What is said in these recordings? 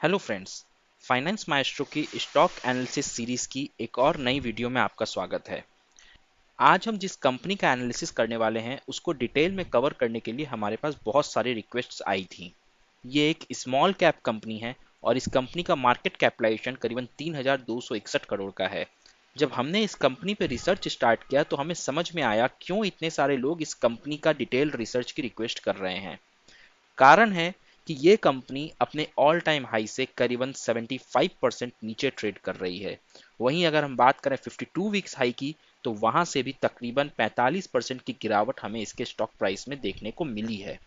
Hello friends, finance Maestro की stock analysis series की एक और नई वीडियो में आपका स्वागत है। आज हम जिस कंपनी का एनालिसिस करने वाले हैं उसको डिटेल में कवर करने के लिए हमारे पास बहुत सारी रिक्वेस्ट्स आई थी। ये एक स्मॉल कैप कंपनी है और इस कंपनी का मार्केट कैपिटलाइजेशन करीबन 3,261 करोड़ का है। जब हमने इस कंपनी पे रिसर्च स्टार्ट किया तो हमें समझ में आया क्यों इतने सारे लोग इस कंपनी का डिटेल रिसर्च की रिक्वेस्ट कर रहे हैं। कारण है कि ये कंपनी अपने ऑल टाइम हाई से करीबन 75% नीचे ट्रेड कर रही है। वहीं अगर हम बात करें 52 वीक्स हाई की तो वहां से भी तकरीबन 45% की गिरावट हमें इसके स्टॉक प्राइस में देखने को मिली है।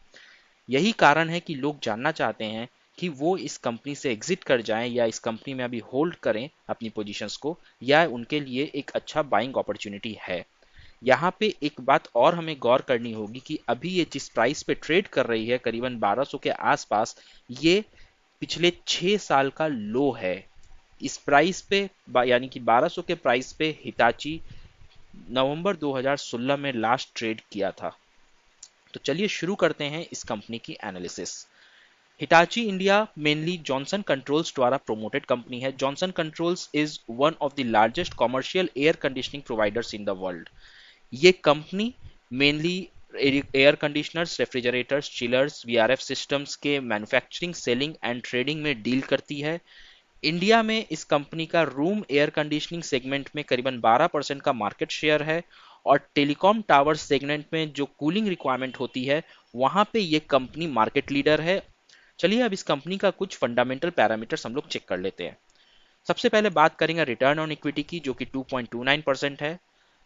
यही कारण है कि लोग जानना चाहते हैं कि वो इस कंपनी से एग्जिट कर जाएं या इस कंपनी में अभी होल्ड करें अपनी पोजीशंस को, या उनके लिए एक अच्छा बाइंग अपॉर्चुनिटी है। यहाँ पे एक बात और हमें गौर करनी होगी कि अभी ये जिस प्राइस पे ट्रेड कर रही है करीबन 1200 के आसपास, ये पिछले 6 साल का लो है। इस प्राइस पे यानी कि 1200 के प्राइस पे हिताची नवंबर 2016 में लास्ट ट्रेड किया था। तो चलिए शुरू करते हैं इस कंपनी की analysis. Hitachi India mainly Johnson Controls द्वारा प्रोमोटेड कंपनी है। Johnson Controls is one of the largest commercial air conditioning providers in the world. ये company mainly air conditioners, refrigerators, chillers, VRF systems के manufacturing, selling and trading में deal करती है। India में इस company का room air conditioning segment में करीबन 12% का मार्केट शेयर है और टेलीकॉम टावर सेगमेंट में जो कूलिंग रिक्वायरमेंट होती है वहां पे ये कंपनी मार्केट लीडर है। चलिए अब इस कंपनी का कुछ फंडामेंटल पैरामीटर्स हम लोग चेक कर लेते हैं। सबसे पहले बात करेंगे रिटर्न ऑन इक्विटी की, जो कि 2.29% है।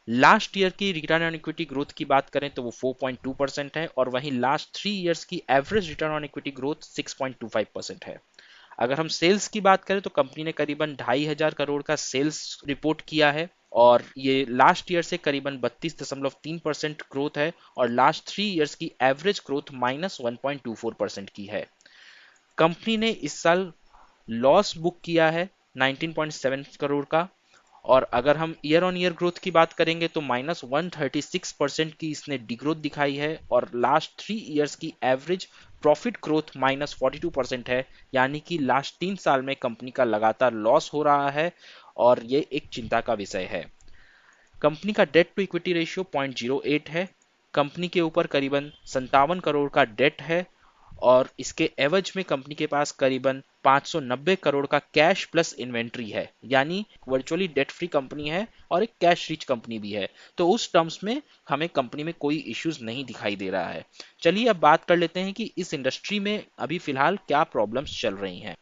लास्ट ईयर की रिटर्न ऑन इक्विटी ग्रोथ की बात करें तो वो 4.2% है और वहीं लास्ट 3 इयर्स की average return on equity growth 6.25% है। अगर हम सेल्स की बात करें तो कंपनी ने करीबन 2,500 करोड़ का सेल्स रिपोर्ट किया है और ये लास्ट ईयर से करीबन 32.3% ग्रोथ है और लास्ट 3 इयर्स की एवरेज ग्रोथ -1.24% की है। कंपनी ने इस साल लॉस बुक किया है 19.7 करोड़ का और अगर हम ईयर ऑन ईयर ग्रोथ की बात करेंगे तो -136% की इसने डिग्रोथ दिखाई है और लास्ट 3 इयर्स की एवरेज प्रॉफिट ग्रोथ -42% है। यानी कि लास्ट 3 साल में कंपनी का लगातार लॉस हो रहा है और ये एक चिंता का विषय है। कंपनी का डेट टू इक्विटी रेशियो 0.08 है। कंपनी के ऊपर करीबन 57 करोड़ का डेट है और इसके एवज में कंपनी के पास करीबन 590 करोड़ का कैश प्लस इन्वेंट्री है। यानी वर्चुअली डेट फ्री कंपनी है और एक कैश रिच कंपनी भी है। तो उस टर्म्स में हमें कंपनी में कोई इश्यूज नहीं दिखाई दे रहा है। चलिए अब बात कर लेते हैं कि इस इंडस्ट्री में अभी फिलहाल क्या प्रॉब्लम्स चल रही हैं।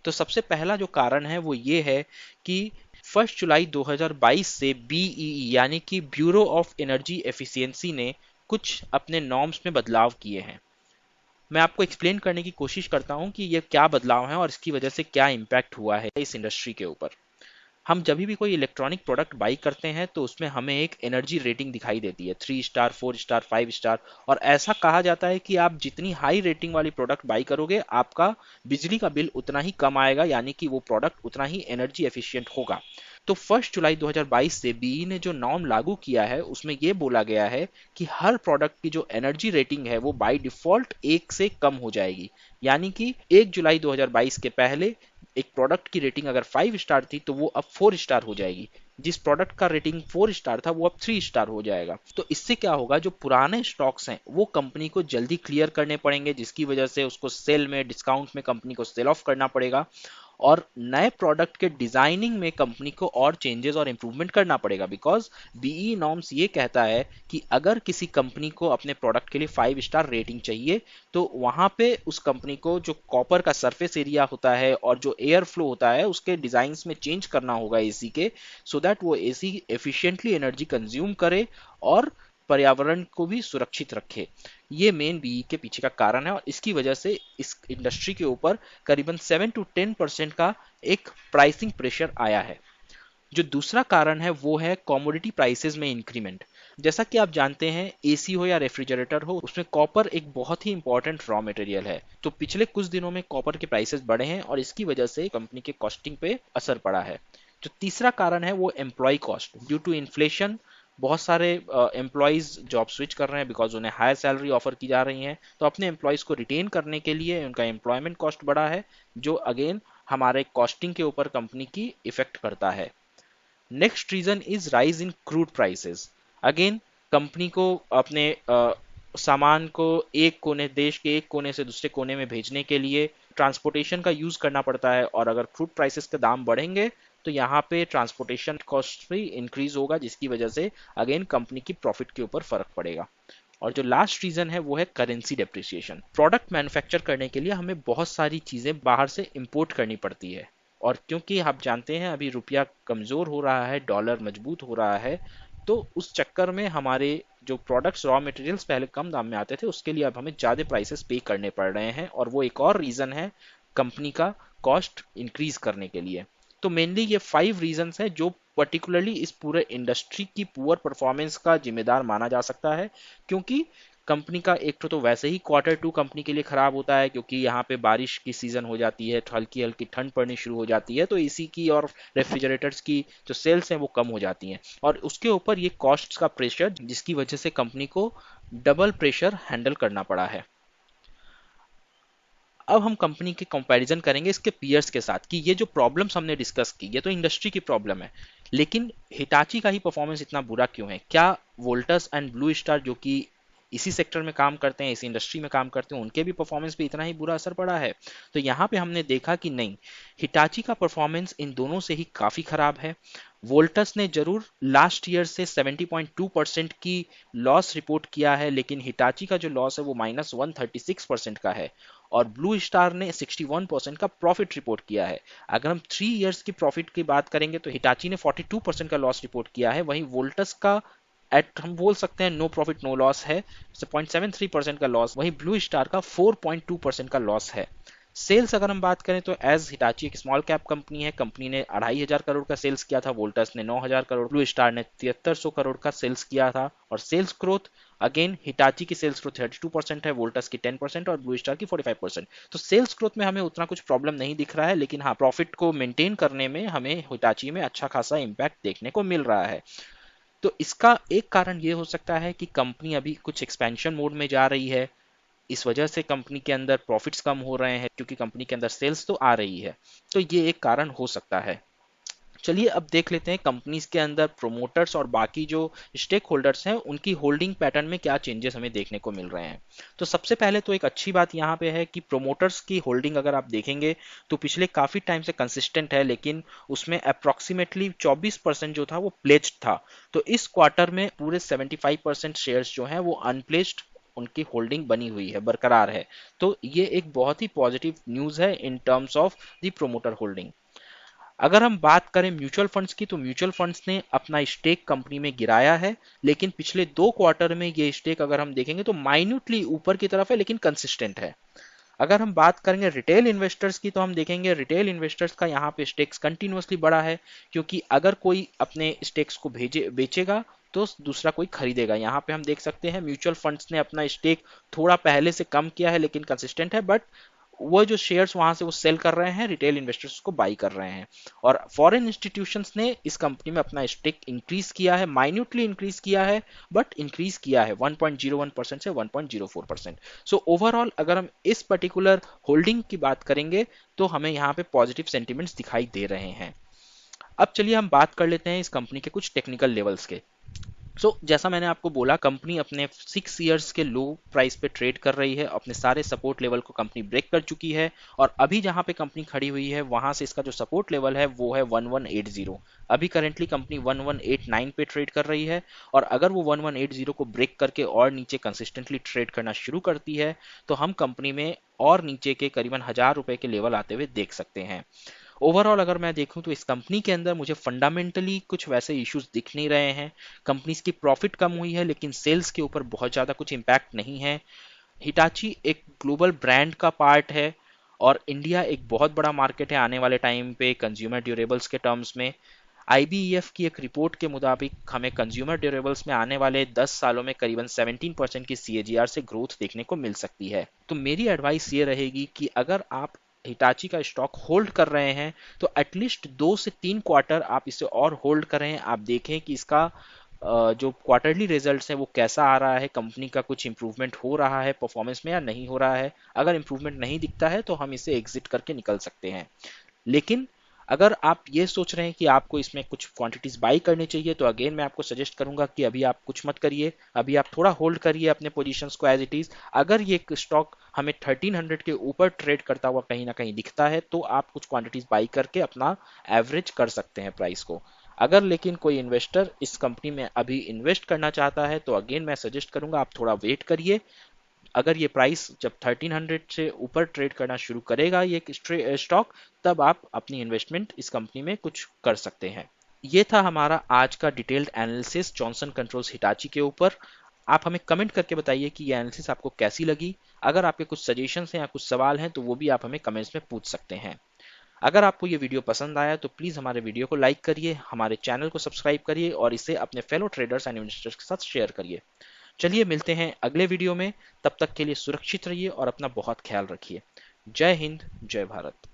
तो सबसे पहला जो कारण है वो ये है कि 1 जुलाई 2022 से बीईई यानी कि ब्यूरो ऑफ एनर्जी एफिशिएंसी ने कुछ अपने नॉर्म्स में बदलाव किए हैं। मैं आपको एक्सप्लेन करने की कोशिश करता हूं कि ये क्या बदलाव है और इसकी वजह से क्या इम्पैक्ट हुआ है इस इंडस्ट्री के ऊपर। हम जब भी कोई इलेक्ट्रॉनिक प्रोडक्ट बाई करते हैं तो उसमें हमें एक एनर्जी रेटिंग दिखाई देती है, 3 स्टार, 4 स्टार, 5 स्टार। और ऐसा कहा जाता है कि आप जितनी हाई रेटिंग वाली प्रोडक्ट बाई करोगे आपका बिजली का बिल उतना ही कम आएगा, यानी कि वो प्रोडक्ट उतना ही एनर्जी एफिशिएंट होगा। तो 1 जुलाई 2022 से बीई ने जो नॉर्म लागू किया है उसमें यह बोला गया है कि हर प्रोडक्ट की जो एनर्जी रेटिंग है वो बाय डिफॉल्ट 1 से कम हो जाएगी। यानी कि 1 जुलाई 2022 के पहले एक प्रोडक्ट की रेटिंग अगर 5 स्टार थी तो वो अब 4 स्टार हो जाएगी। जिस प्रोडक्ट का रेटिंग 4 स्टार था वो अब 3 स्टार हो जाएगा। तो इससे क्या होगा, जो पुराने स्टॉक्स हैं वो कंपनी को जल्दी क्लियर करने पड़ेंगे, जिसकी वजह से उसको सेल में, डिस्काउंट में कंपनी को सेल ऑफ करना पड़ेगा और नए प्रोडक्ट के डिजाइनिंग में कंपनी को और चेंजेस और इंप्रूवमेंट करना पड़ेगा। बिकॉज बीई नॉर्म्स ये कहता है कि अगर किसी कंपनी को अपने प्रोडक्ट के लिए 5 स्टार रेटिंग चाहिए तो वहां पे उस कंपनी को जो कॉपर का सरफेस एरिया होता है और जो एयर फ्लो होता है उसके डिजाइन में चेंज करना होगा एसी के, सो दैट वो एसी एफिशिएंटली एनर्जी कंज्यूम करे और पर्यावरण को भी सुरक्षित रखे। ये मेन बीई के पीछे का कारण है और इसकी वजह से इस इंडस्ट्री के ऊपर करीबन 7 to 10% का एक प्राइसिंग प्रेशर आया है। जो दूसरा कारण है वो है कॉमोडिटी प्राइसेस में इंक्रीमेंट। जैसा कि आप जानते हैं एसी हो या रेफ्रिजरेटर हो उसमें कॉपर एक बहुत ही इंपॉर्टेंट रॉ मटेरियल है। तो पिछले कुछ दिनों में कॉपर के प्राइसेस बढ़े हैं और इसकी वजह से कंपनी के कॉस्टिंग पे असर पड़ा है। जो तीसरा कारण है वो employ cost due to inflation बहुत सारे एम्प्लॉयज़ जॉब स्विच कर रहे हैं बिकॉज उन्हें हायर सैलरी ऑफर की जा रही है, तो अपने एम्प्लॉयज़ को रिटेन करने के लिए उनका एम्प्लॉयमेंट कॉस्ट बढ़ा है, जो अगेन हमारे कॉस्टिंग के ऊपर कंपनी की इफेक्ट करता है। Next reason is rise in crude prices. Again company को अपने सामान को एक कोने, देश के एक कोने से दूसरे कोने में भेजने के लिए ट्रांसपोर्टेशन का यूज करना पड़ता है, और अगर क्रूड प्राइसेस के दाम बढ़ेंगे तो यहाँ पे ट्रांसपोर्टेशन कॉस्ट भी इंक्रीज होगा, जिसकी वजह से अगेन कंपनी की प्रॉफिट के ऊपर फर्क पड़ेगा। और जो लास्ट रीजन है वो है करेंसी डेप्रिसिएशन। प्रोडक्ट मैन्युफैक्चर करने के लिए हमें बहुत सारी चीजें बाहर से इंपोर्ट करनी पड़ती है, और क्योंकि आप जानते हैं अभी रुपया कमजोर हो रहा है, डॉलर मजबूत हो रहा है, तो उस चक्कर में हमारे जो प्रोडक्ट्स रॉ मटेरियल्स पहले कम दाम में आते थे उसके लिए अब हमें ज़्यादा प्राइसेस पे करने पड़ रहे हैं, और वो एक और रीज़न है कंपनी का कॉस्ट इंक्रीज करने के लिए। तो मेनली ये 5 रीजंस हैं जो पर्टिकुलरली इस पूरे इंडस्ट्री की पुअर परफॉर्मेंस का जिम्मेदार माना जा सकता है। क्योंकि कंपनी का एक तो वैसे ही Q2 कंपनी के लिए खराब होता है, क्योंकि यहाँ पे बारिश की सीजन हो जाती है, हल्की हल्की ठंड पड़नी शुरू हो जाती है, तो एसी की और रेफ्रिजरेटर्स की जो सेल्स हैं वो कम हो जाती हैं, और उसके ऊपर ये कॉस्ट्स का प्रेशर, जिसकी वजह से कंपनी को डबल प्रेशर हैंडल करना पड़ा है। अब हम कंपनी के कंपैरिजन करेंगे इसके पीयर्स के साथ कि ये जो प्रॉब्लम्स हमने डिस्कस की ये तो इंडस्ट्री की प्रॉब्लम है, लेकिन हिटाची का ही परफॉर्मेंस इतना बुरा क्यों है? क्या वोल्टस एंड ब्लू स्टार जो कि इसी सेक्टर में काम करते हैं, इसी इंडस्ट्री में काम करते हैं, उनके भी परफॉर्मेंस पे इतना ही बुरा असर पड़ा है? तो यहाँ पे हमने देखा कि नहीं, हिटाची का परफॉर्मेंस इन दोनों से ही काफ़ी खराब है। वोल्टस ने जरूर लास्ट ईयर से 70.2% की लॉस रिपोर्ट किया है, लेकिन हिटाची का जो लॉस है वो -136% का है, और ब्लू स्टार ने 61% का प्रॉफिट रिपोर्ट किया है। अगर हम 3 इयर्स की प्रॉफिट की बात करेंगे तो हिटाची ने 42% का लॉस रिपोर्ट किया है, वहीं वोल्टस का एट हम बोल सकते हैं नो प्रॉफिट नो लॉस है, 0.73% का लॉस, वहीं ब्लू स्टार का 4.2% का लॉस है। सेल्स अगर हम बात करें तो एज हिटाची एक स्मॉल कैप कंपनी है, कंपनी ने 2500 करोड़ का सेल्स किया था, वोल्टस ने 9000 करोड़, ब्लू स्टार ने 7300 करोड़ का सेल्स किया था। और सेल्स ग्रोथ अगेन हिटाची की सेल्स ग्रोथ 32% है, वोल्टस की 10% और ब्लू स्टार की 45%। तो सेल्स ग्रोथ में हमें उतना कुछ प्रॉब्लम नहीं दिख रहा है, लेकिन हाँ प्रॉफिट को मेंटेन करने में हमें हिटाची में अच्छा खासा इंपैक्ट देखने को मिल रहा है। तो इसका एक कारण ये हो सकता है कि कंपनी अभी कुछ एक्सपेंशन मोड में जा रही है, इस वजह से कंपनी के अंदर प्रॉफिट्स कम हो रहे हैं, क्योंकि कंपनी के अंदर सेल्स तो आ रही है, तो ये एक कारण हो सकता है। चलिए अब देख लेते हैं कंपनीज के अंदर प्रोमोटर्स और बाकी जो स्टेक होल्डर्स हैं उनकी होल्डिंग पैटर्न में क्या चेंजेस हमें देखने को मिल रहे हैं। तो सबसे पहले तो एक अच्छी बात यहाँ पे है कि प्रोमोटर्स की होल्डिंग अगर आप देखेंगे तो पिछले काफी टाइम से कंसिस्टेंट है, लेकिन उसमें अप्रोक्सीमेटली 24% जो था वो प्लेज्ड था। तो इस क्वार्टर में पूरे 75% शेयर्स जो हैं वो अनप्लेज्ड उनकी होल्डिंग बनी हुई है, बरकरार है। तो ये एक बहुत ही पॉजिटिव न्यूज है in terms of the promoter holding. अगर हम बात करें म्यूचुअल फंड्स की, तो म्यूचुअल फंड्स ने अपना स्टेक कंपनी में गिराया है, लेकिन पिछले 2 क्वार्टर में ये स्टेक अगर हम देखेंगे तो माइन्यूटली ऊपर की तरफ है, लेकिन कंसिस्टेंट है। अगर हम बात करेंगे रिटेल इन्वेस्टर्स की, तो हम देखेंगे रिटेल इन्वेस्टर्स का यहाँ पे स्टेक्स कंटिन्यूअसली बढ़ा है, क्योंकि अगर कोई अपने स्टेक्स को बेचेगा तो दूसरा कोई खरीदेगा। यहाँ पे हम देख सकते हैं म्यूचुअल फंड्स ने अपना स्टेक थोड़ा पहले से कम किया है, लेकिन कंसिस्टेंट है, बट वो जो शेयर्स वहां से वो सेल कर रहे हैं, रिटेल इन्वेस्टर्स को बाई कर रहे हैं। और फॉरेन इंस्टीट्यूशंस ने इस कंपनी में अपना स्टेक इंक्रीज किया है, माइन्यूटली इंक्रीज किया है, बट इंक्रीज किया है 1.01% से 1.04%। सो ओवरऑल अगर हम इस पर्टिकुलर होल्डिंग की बात करेंगे तो हमें यहाँ पे पॉजिटिव सेंटिमेंट्स दिखाई दे रहे हैं। अब चलिए हम बात कर लेते हैं इस कंपनी के कुछ टेक्निकल लेवल्स के। जैसा मैंने आपको बोला, कंपनी अपने 6 इयर्स के लो प्राइस पे ट्रेड कर रही है, अपने सारे सपोर्ट लेवल को कंपनी ब्रेक कर चुकी है, और अभी जहां पे कंपनी खड़ी हुई है वहां से इसका जो सपोर्ट लेवल है वो है 1180। अभी करेंटली कंपनी 1189 पे ट्रेड कर रही है, और अगर वो 1180 को ब्रेक करके और नीचे कंसिस्टेंटली ट्रेड करना शुरू करती है तो हम कंपनी में और नीचे के करीबन 1000 रुपए के लेवल आते हुए देख सकते हैं। ओवरऑल अगर मैं देखूं तो इस कंपनी के अंदर मुझे फंडामेंटली कुछ वैसे इश्यूज दिख नहीं रहे हैं। कंपनी की प्रॉफिट कम हुई है, लेकिन सेल्स के ऊपर बहुत ज़्यादा कुछ इम्पैक्ट नहीं है। हिटाची एक ग्लोबल ब्रांड का पार्ट है, और इंडिया एक बहुत बड़ा मार्केट है आने वाले टाइम पे कंज्यूमर ड्यूरेबल्स के टर्म्स में। आईबीईएफ की एक रिपोर्ट के मुताबिक हमें कंज्यूमर ड्यूरेबल्स में आने वाले 10 सालों में करीबन 17% की सीएजीआर से ग्रोथ देखने को मिल सकती है। तो मेरी एडवाइस ये रहेगी कि अगर आप हिटाची का स्टॉक होल्ड कर रहे हैं तो एटलीस्ट 2 से 3 क्वार्टर आप इसे और होल्ड करें, आप देखें कि इसका जो क्वार्टरली रिजल्ट्स हैं वो कैसा आ रहा है, कंपनी का कुछ इंप्रूवमेंट हो रहा है परफॉर्मेंस में या नहीं हो रहा है। अगर इंप्रूवमेंट नहीं दिखता है तो हम इसे एग्जिट करके निकल सकते हैं। लेकिन अगर आप ये सोच रहे हैं कि आपको इसमें कुछ क्वांटिटीज बाई करनी चाहिए, तो अगेन मैं आपको सजेस्ट करूंगा कि अभी आप कुछ मत करिए, अभी आप थोड़ा होल्ड करिए अपने पोजीशंस को एज इट इज। अगर ये स्टॉक हमें 1300 के ऊपर ट्रेड करता हुआ कहीं ना कहीं दिखता है तो आप कुछ क्वांटिटीज बाई करके अपना एवरेज कर सकते हैं प्राइस को। अगर लेकिन कोई इन्वेस्टर इस कंपनी में अभी इन्वेस्ट करना चाहता है तो अगेन मैं सजेस्ट करूंगा आप थोड़ा वेट करिए। अगर ये प्राइस जब 1300 से ऊपर ट्रेड करना शुरू करेगा ये स्टॉक, तब आप अपनी इन्वेस्टमेंट इस कंपनी में कुछ कर सकते हैं। ये था हमारा आज का detailed analysis Johnson controls Hitachi के ऊपर। आप हमें कमेंट करके बताइए कि ये एनालिसिस आपको कैसी लगी। अगर आपके कुछ सजेशंस हैं या कुछ सवाल हैं तो वो भी आप हमें कमेंट्स में पूछ सकते हैं। अगर आपको ये वीडियो पसंद आया तो प्लीज़ हमारे वीडियो को लाइक करिए, हमारे चैनल को सब्सक्राइब करिए और इसे अपने फेलो ट्रेडर्स एंड इन्वेस्टर्स के साथ शेयर करिए। चलिए मिलते हैं अगले वीडियो में, तब तक के लिए सुरक्षित रहिए और अपना बहुत ख्याल रखिए। जय हिंद, जय भारत।